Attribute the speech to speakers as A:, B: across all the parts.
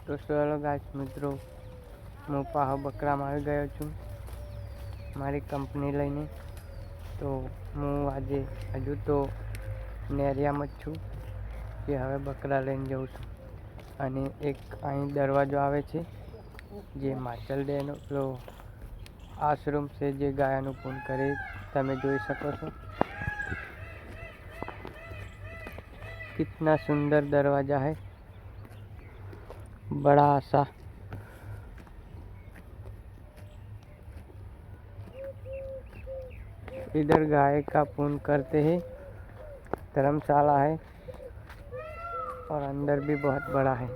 A: તો ચાલો ગાઈસ મિત્રો, હું પાહો બકરામાં આવી ગયો છું મારી કંપની લઈને. તો હું આજે હજુ તો નેરિયામાં જ છું કે હવે બકરા લઈને જઉં છું. અને એક અહીં દરવાજો આવે છે જે માચલ ડેનો પેલો આશ્રમ છે જે ગાયનું પૂન કરે, તમે જોઈ શકો છો. कितना सुंदर दरवाजा है, बड़ा सा. इधर गाय का पून करते हैं, धर्मशाला है और अंदर भी बहुत बड़ा है.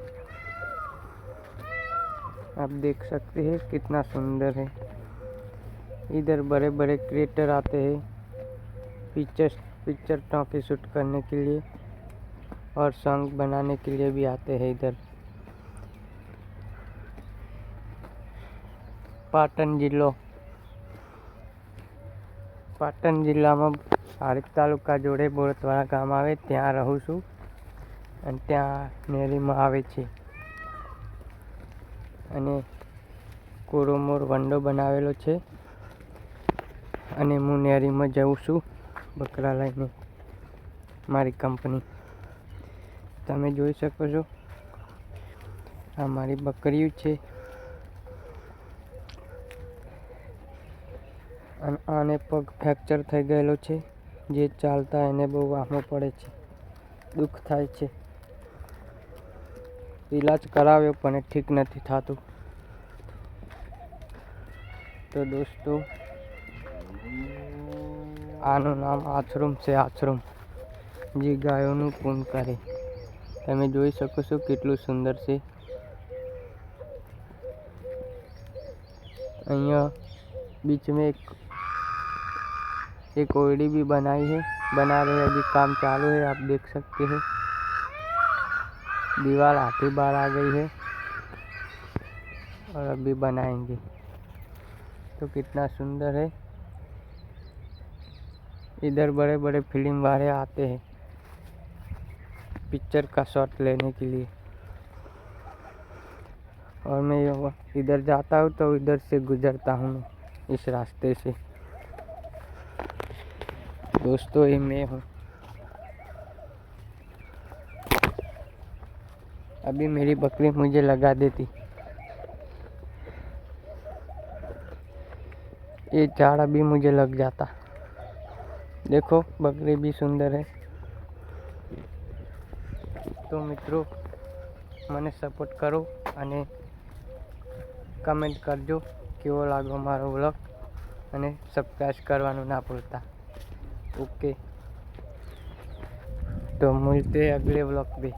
A: आप देख सकते हैं कितना सुंदर है. इधर बड़े बड़े क्रिएटर आते हैं पिक्चर टॉकी शूट करने के लिए और सॉन्ग बनाने के लिए भी आते हैं. इधर પાટણ જિલ્લામાં હારીજ તાલુકા જોડે બોરતવાડા ગામ આવે ત્યાં રહું છું અને ત્યાં નેરીમાં આવે છે. અને કોરોમોર વંડો બનાવેલો છે અને હું નેરીમાં જઉં છું બકરા લઈને મારી કંપની. તમે જોઈ શકો છો આ મારી બકરીઓ છે અને આને પગ ફ્રેક્ચર થઈ ગયેલો છે, જે ચાલતા એને બહુ વાહમો પડે છે, દુઃખ થાય છે. ઈલાજ કરાવ્યો પણ ઠીક નથી થતું. તો દોસ્તો, આનું નામ આશ્રમ છે, આશ્રમ જે ગાયોનું પૂન કરે. તમે જોઈ શકો છો કેટલું સુંદર છે. અહીંયા बीच में एक ओड़ी भी बनाई है, बना रहे हैं, अभी काम चालू है. आप देख सकते हैं दीवार आधी बार आ गई है और अभी बनाएंगे. तो कितना सुंदर है. इधर बड़े बड़े फिल्म वाले आते हैं पिक्चर का शॉट लेने के लिए और मैं इधर जाता हूँ तो इधर से गुजरता हूँ इस रास्ते से. दोस्तों, ये मैं हूँ. अभी मेरी बकरी मुझे लगा देती. ये झाड़ अभी मुझे लग जाता. देखो बकरी भी सुंदर है. तो मित्रों, મને સપોર્ટ કરો અને કમેન્ટ કરજો કેવો લાગ્યો મારો વ્લોગ અને સબસ્ક્રાઇબ કરવાનું ના ભૂલતા. ओके, तो मिलते हैं अगले व्लॉग पे.